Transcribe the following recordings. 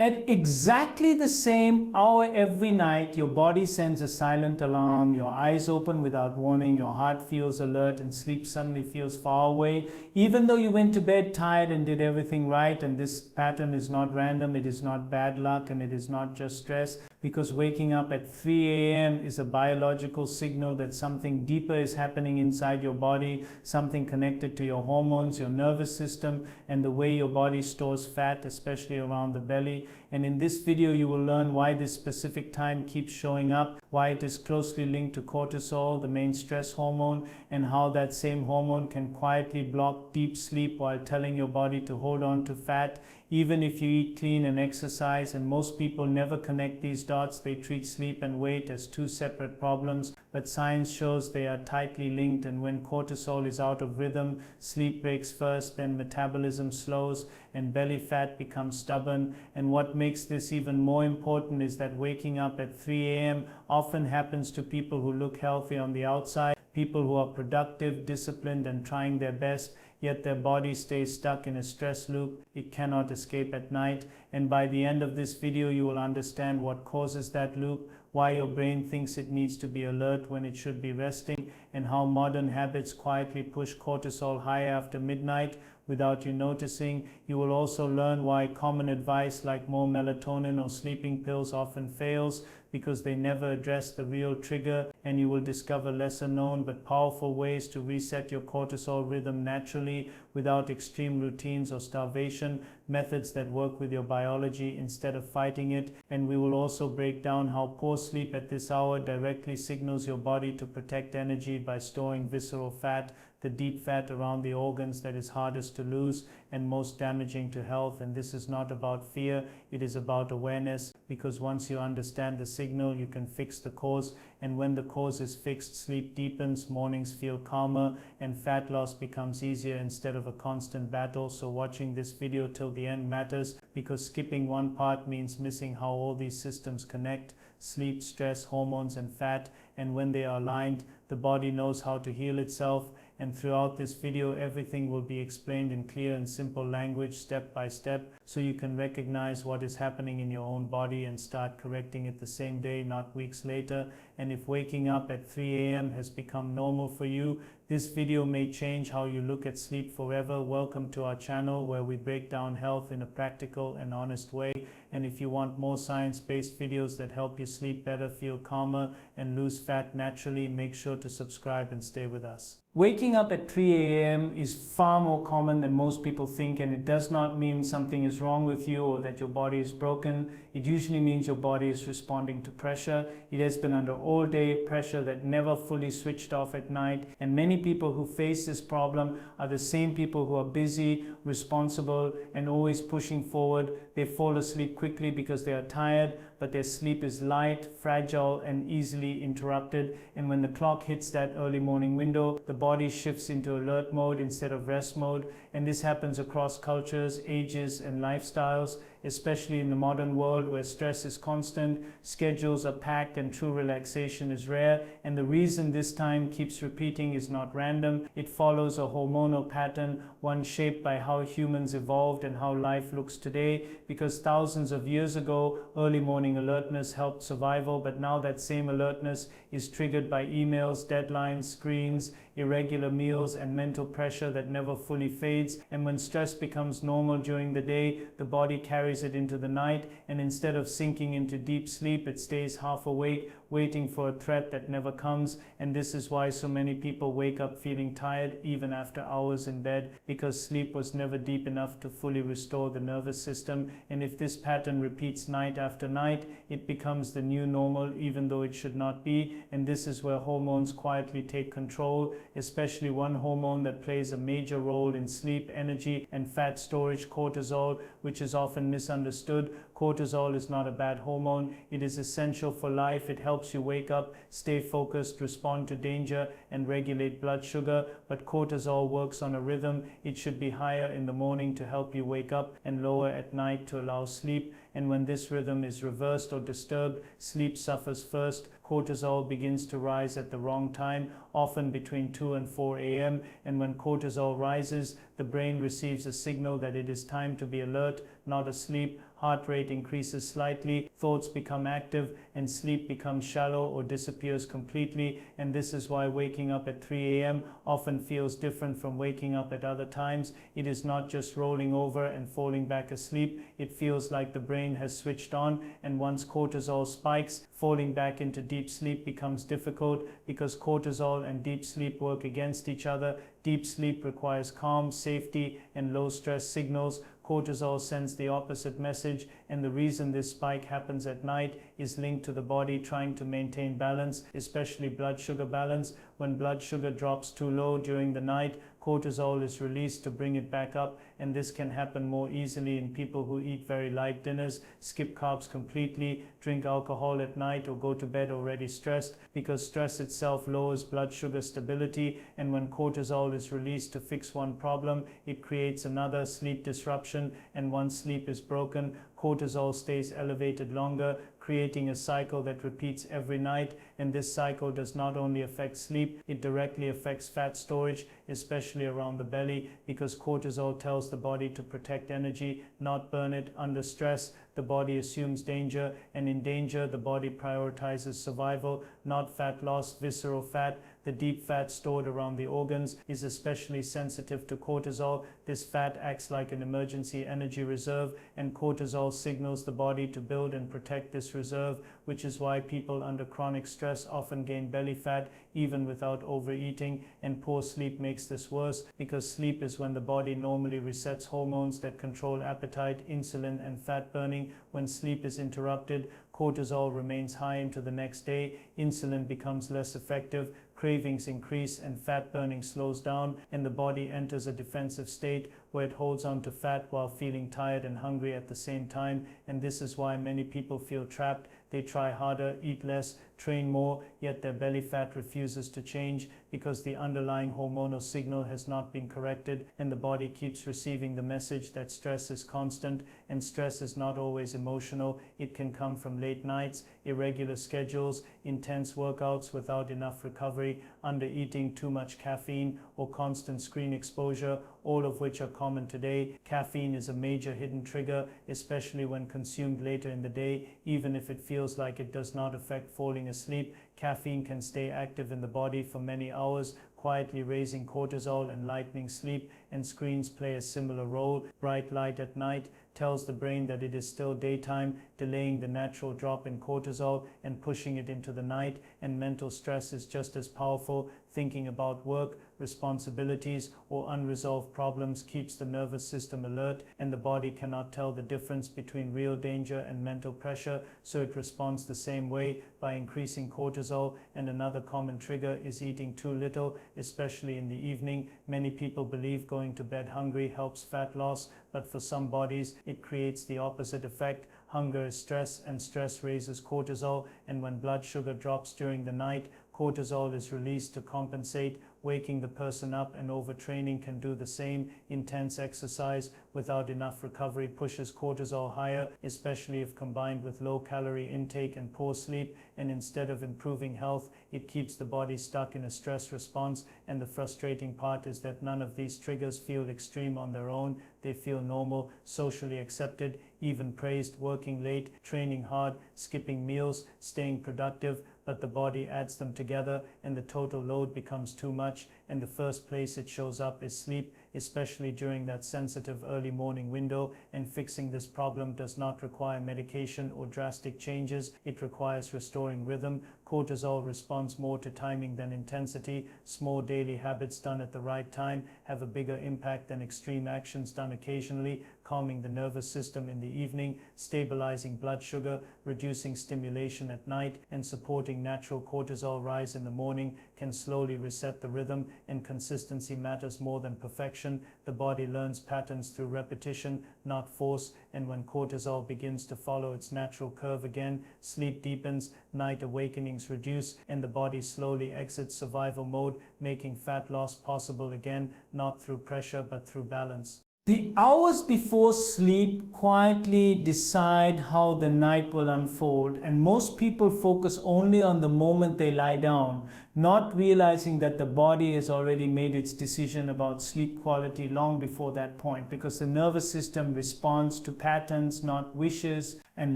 At exactly the same hour every night, your body sends a silent alarm, your eyes open without warning, your heart feels alert, and sleep suddenly feels far away. Even though you went to bed tired and did everything right, and this pattern is not random, it is not bad luck, and it is not just stress, because waking up at 3 a.m. is a biological signal that something deeper is happening inside your body, something connected to your hormones, your nervous system, and the way your body stores fat, especially around the belly. And in this video, you will learn why this specific time keeps showing up, why it is closely linked to cortisol, the main stress hormone, and how that same hormone can quietly block deep sleep while telling your body to hold on to fat, even if you eat clean and exercise. And most people never connect these dots. They treat sleep and weight as two separate problems, but science shows they are tightly linked. And when cortisol is out of rhythm, sleep breaks first, then metabolism slows, and belly fat becomes stubborn. And what makes this even more important is that waking up at 3 a.m. often happens to people who look healthy on the outside, people who are productive, disciplined, and trying their best, yet their body stays stuck in a stress loop. It cannot escape at night. And by the end of this video, you will understand what causes that loop, why your brain thinks it needs to be alert when it should be resting, and how modern habits quietly push cortisol high after midnight without you noticing. You will also learn why common advice like more melatonin or sleeping pills often fails, because they never address the real trigger. And you will discover lesser known but powerful ways to reset your cortisol rhythm naturally without extreme routines or starvation, methods that work with your biology instead of fighting it. And we will also break down how poor sleep at this hour directly signals your body to protect energy by storing visceral fat, the deep fat around the organs that is hardest to lose and most damaging to health. And this is not about fear, it is about awareness, because once you understand the signal, you can fix the cause. And when the cause is fixed, sleep deepens, mornings feel calmer, and fat loss becomes easier instead of a constant battle. So watching this video till the end matters, because skipping one part means missing how all these systems connect: sleep, stress, hormones, and fat. And when they are aligned, the body knows how to heal itself. And throughout this video, everything will be explained in clear and simple language, step by step, so you can recognize what is happening in your own body and start correcting it the same day, not weeks later. And if waking up at 3 a.m. has become normal for you, this video may change how you look at sleep forever. Welcome to our channel, where we break down health in a practical and honest way. And if you want more science-based videos that help you sleep better, feel calmer, and lose fat naturally, make sure to subscribe and stay with us. Waking up at 3 a.m. is far more common than most people think, and it does not mean something is wrong with you or that your body is broken. It usually means your body is responding to pressure. It has been under all-day pressure that never fully switched off at night. And many people who face this problem are the same people who are busy, responsible, and always pushing forward. They fall asleep quickly because they are tired, but their sleep is light, fragile, and easily interrupted. And when the clock hits that early morning window, the body shifts into alert mode instead of rest mode. And this happens across cultures, ages, and lifestyles, especially in the modern world where stress is constant, schedules are packed, and true relaxation is rare. And the reason this time keeps repeating is not random. It follows a hormonal pattern, one shaped by how humans evolved and how life looks today. Because thousands of years ago, early morning alertness helped survival, but now that same alertness is triggered by emails, deadlines, screens, irregular meals, and mental pressure that never fully fades. And when stress becomes normal during the day, the body carries it into the night, and instead of sinking into deep sleep, it stays half awake, waiting for a threat that never comes. And this is why so many people wake up feeling tired even after hours in bed, because sleep was never deep enough to fully restore the nervous system. And if this pattern repeats night after night, it becomes the new normal, even though it should not be. And this is where hormones quietly take control, especially one hormone that plays a major role in sleep, energy, and fat storage: cortisol, which is often misunderstood. Cortisol is not a bad hormone. It is essential for life. It helps you wake up, stay focused, respond to danger, and regulate blood sugar. But cortisol works on a rhythm. It should be higher in the morning to help you wake up, and lower at night to allow sleep. And when this rhythm is reversed or disturbed, sleep suffers first. Cortisol begins to rise at the wrong time, often between 2 and 4 a.m. And when cortisol rises, the brain receives a signal that it is time to be alert, not asleep. heart rate increases slightly, thoughts become active, and sleep becomes shallow or disappears completely. And this is why waking up at 3 a.m. often feels different from waking up at other times. It is not just rolling over and falling back asleep. It feels like the brain has switched on, and once cortisol spikes, falling back into deep sleep becomes difficult because cortisol and deep sleep work against each other. Deep sleep requires calm, safety, and low stress signals. Cortisol sends the opposite message, and the reason this spike happens at night is linked to the body trying to maintain balance, especially blood sugar balance. When blood sugar drops too low during the night, cortisol is released to bring it back up, and this can happen more easily in people who eat very light dinners, skip carbs completely, drink alcohol at night, or go to bed already stressed, because stress itself lowers blood sugar stability, and when cortisol is released to fix one problem, it creates another, sleep disruption, and once sleep is broken, cortisol stays elevated longer, creating a cycle that repeats every night. And this cycle does not only affect sleep, it directly affects fat storage, especially around the belly, because cortisol tells the body to protect energy, not burn it. Under stress, the body assumes danger, and in danger, the body prioritizes survival, not fat loss. Visceral fat, the deep fat stored around the organs, is especially sensitive to cortisol. This fat acts like an emergency energy reserve, and cortisol signals the body to build and protect this reserve, which is why people under chronic stress often gain belly fat even without overeating. And poor sleep makes this worse, because sleep is when the body normally resets hormones that control appetite, insulin, and fat burning. When sleep is interrupted, cortisol remains high into the next day, insulin becomes less effective, cravings increase, and fat burning slows down, and the body enters a defensive state where it holds on to fat while feeling tired and hungry at the same time. And this is why many people feel trapped. They try harder, eat less, train more, yet their belly fat refuses to change because the underlying hormonal signal has not been corrected, and the body keeps receiving the message that stress is constant. And stress is not always emotional. It can come from late nights, irregular schedules, intense workouts without enough recovery, undereating, too much caffeine, or constant screen exposure, all of which are common today. Caffeine is a major hidden trigger, especially when consumed later in the day. Even if it feels like it does not affect falling asleep, caffeine can stay active in the body for many hours, quietly raising cortisol and lightening sleep. And screens play a similar role. Bright light at night tells the brain that it is still daytime, delaying the natural drop in cortisol and pushing it into the night. And mental stress is just as powerful. Thinking about work, responsibilities, or unresolved problems keeps the nervous system alert, and the body cannot tell the difference between real danger and mental pressure, so it responds the same way by increasing cortisol. And another common trigger is eating too little, especially in the evening. Many people believe going to bed hungry helps fat loss, but for some bodies, it creates the opposite effect. Hunger is stress, and stress raises cortisol, and when blood sugar drops during the night, cortisol is released to compensate. Waking the person up and overtraining can do the same. Intense exercise without enough recovery pushes cortisol higher, especially if combined with low calorie intake and poor sleep. And instead of improving health, it keeps the body stuck in a stress response. And the frustrating part is that none of these triggers feel extreme on their own. They feel normal, socially accepted, even praised. Working late, training hard, skipping meals, staying productive, but the body adds them together and the total load becomes too much. And the first place it shows up is sleep, especially during that sensitive early morning window. And fixing this problem does not require medication or drastic changes. It requires restoring rhythm. Cortisol responds more to timing than intensity. Small daily habits done at the right time have a bigger impact than extreme actions done occasionally. Calming the nervous system in the evening, stabilizing blood sugar, reducing stimulation at night, and supporting natural cortisol rise in the morning can slowly reset the rhythm. And consistency matters more than perfection. The body learns patterns through repetition, not force. And when cortisol begins to follow its natural curve again, sleep deepens, night awakenings reduce, and the body slowly exits survival mode, making fat loss possible again, not through pressure but through balance. The hours before sleep quietly decide how the night will unfold, and most people focus only on the moment they lie down. not realizing that the body has already made its decision about sleep quality long before that point, because the nervous system responds to patterns, not wishes, and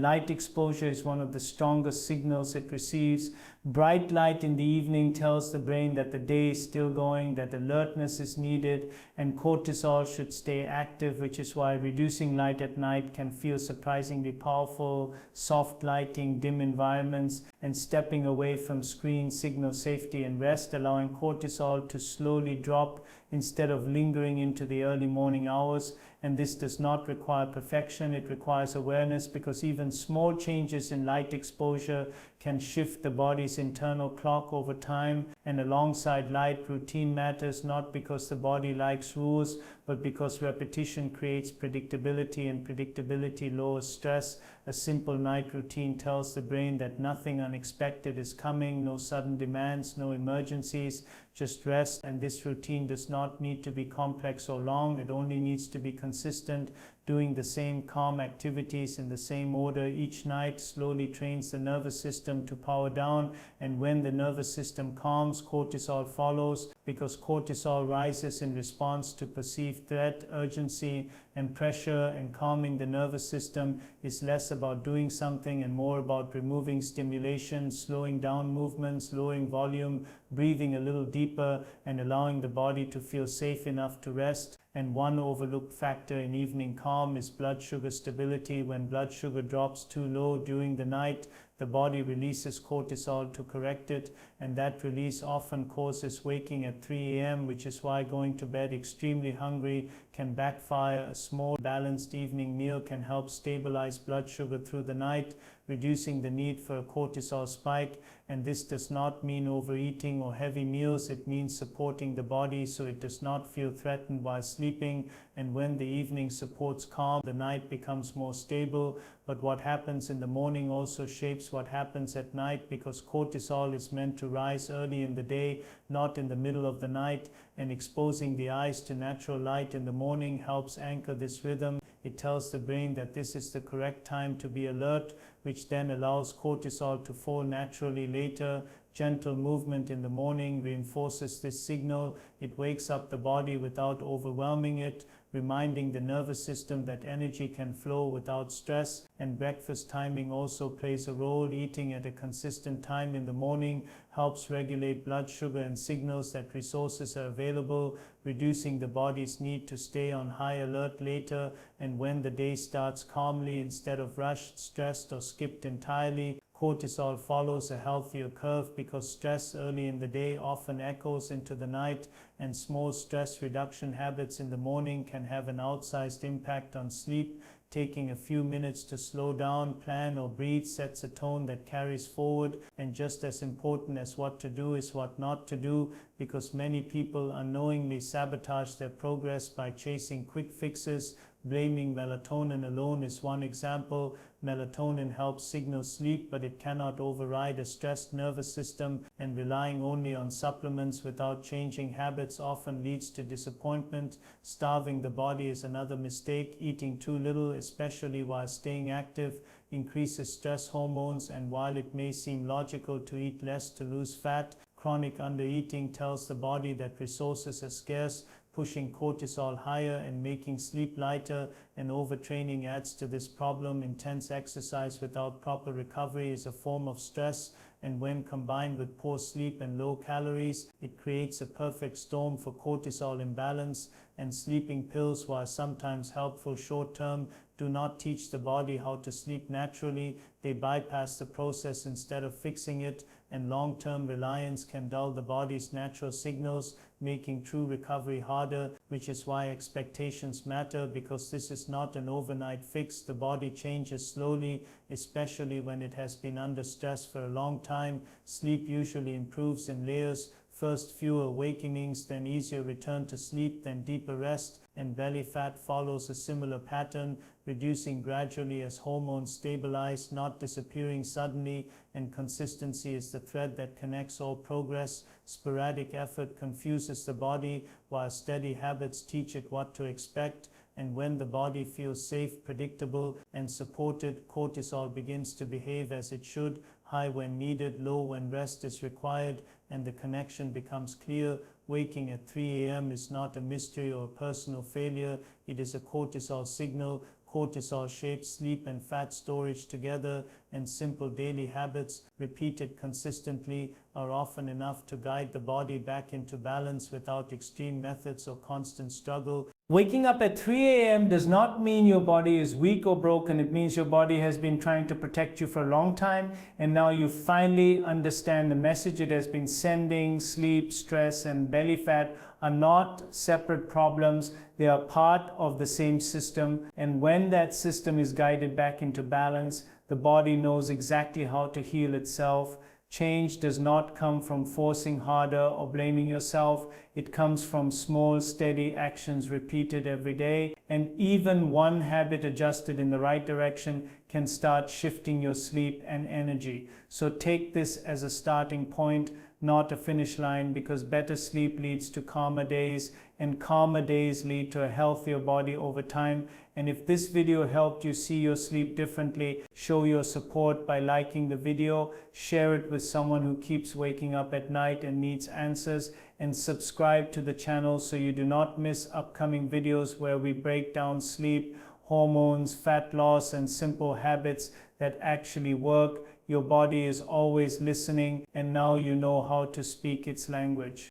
light exposure is one of the strongest signals it receives. Bright light in the evening tells the brain that the day is still going, that alertness is needed, and cortisol should stay active, which is why reducing light at night can feel surprisingly powerful. Soft lighting, dim environments, and stepping away from screens signal safety and rest, allowing cortisol to slowly drop instead of lingering into the early morning hours. And this does not require perfection, it requires awareness, because even small changes in light exposure can shift the body's internal clock over time. And alongside light, routine matters, not because the body likes rules, but because repetition creates predictability, and predictability lowers stress. A simple night routine tells the brain that nothing unexpected is coming, no sudden demands, no emergencies, just rest. And this routine does not need to be complex or long, it only needs to be consistent. Doing the same calm activities in the same order each night slowly trains the nervous system to power down, and when the nervous system calms, cortisol follows, because cortisol rises in response to perceived threat, urgency, and pressure. And calming the nervous system is less about doing something and more about removing stimulation, slowing down movements, lowering volume, breathing a little deeper, and allowing the body to feel safe enough to rest. And one overlooked factor in evening calm is blood sugar stability. When blood sugar drops too low during the night, the body releases cortisol to correct it, and that release often causes waking at 3 a.m., which is why going to bed extremely hungry can backfire. A small, balanced evening meal can help stabilize blood sugar through the night, reducing the need for a cortisol spike. And this does not mean overeating or heavy meals, it means supporting the body so it does not feel threatened while sleeping. And when the evening supports calm, the night becomes more stable. But what happens in the morning also shapes what happens at night, because cortisol is meant to rise early in the day, not in the middle of the night. And exposing the eyes to natural light in the morning helps anchor this rhythm. It tells the brain that this is the correct time to be alert, which then allows cortisol to fall naturally later. Gentle movement in the morning reinforces this signal. It wakes up the body without overwhelming it, reminding the nervous system that energy can flow without stress. And breakfast timing also plays a role. Eating at a consistent time in the morning helps regulate blood sugar and signals that resources are available, reducing the body's need to stay on high alert later. And when the day starts calmly instead of rushed, stressed, or skipped entirely, cortisol follows a healthier curve, because stress early in the day often echoes into the night, and small stress reduction habits in the morning can have an outsized impact on sleep. Taking a few minutes to slow down, plan, or breathe sets a tone that carries forward. And just as important as what to do is what not to do, because many people unknowingly sabotage their progress by chasing quick fixes. Blaming melatonin alone is one example. Melatonin helps signal sleep, but it cannot override a stressed nervous system, and relying only on supplements without changing habits often leads to disappointment. Starving the body is another mistake. Eating too little, especially while staying active, increases stress hormones, and while it may seem logical to eat less to lose fat, chronic undereating tells the body that resources are scarce, pushing cortisol higher and making sleep lighter. And overtraining adds to this problem. Intense exercise without proper recovery is a form of stress, and when combined with poor sleep and low calories, it creates a perfect storm for cortisol imbalance. And sleeping pills, while sometimes helpful short term, do not teach the body how to sleep naturally. They bypass the process instead of fixing it, and long-term reliance can dull the body's natural signals, making true recovery harder, which is why expectations matter, because this is not an overnight fix. The body changes slowly, especially when it has been under stress for a long time. Sleep usually improves in layers. First fewer awakenings, then easier return to sleep, then deeper rest, and belly fat follows a similar pattern, reducing gradually as hormones stabilize, not disappearing suddenly. And consistency is the thread that connects all progress. Sporadic effort confuses the body, while steady habits teach it what to expect. And when the body feels safe, predictable, and supported, cortisol begins to behave as it should. high when needed, low when rest is required, and the connection becomes clear. Waking at 3 a.m. is not a mystery or a personal failure. It is a cortisol signal. Cortisol shapes sleep and fat storage together, and simple daily habits, repeated consistently, are often enough to guide the body back into balance without extreme methods or constant struggle. Waking up at 3 a.m. does not mean your body is weak or broken. It means your body has been trying to protect you for a long time, and now you finally understand the message it has been sending. Sleep, stress, and belly fat are not separate problems. They are part of the same system, and when that system is guided back into balance, the body knows exactly how to heal itself. Change does not come from forcing harder or blaming yourself. It comes from small, steady actions repeated every day. And even one habit adjusted in the right direction can start shifting your sleep and energy. So take this as a starting point, not a finish line, because better sleep leads to calmer days, and calmer days lead to a healthier body over time. And if this video helped you see your sleep differently, show your support by liking the video, share it with someone who keeps waking up at night and needs answers, and subscribe to the channel so you do not miss upcoming videos where we break down sleep, hormones, fat loss, and simple habits that actually work. Your body is always listening, and now you know how to speak its language.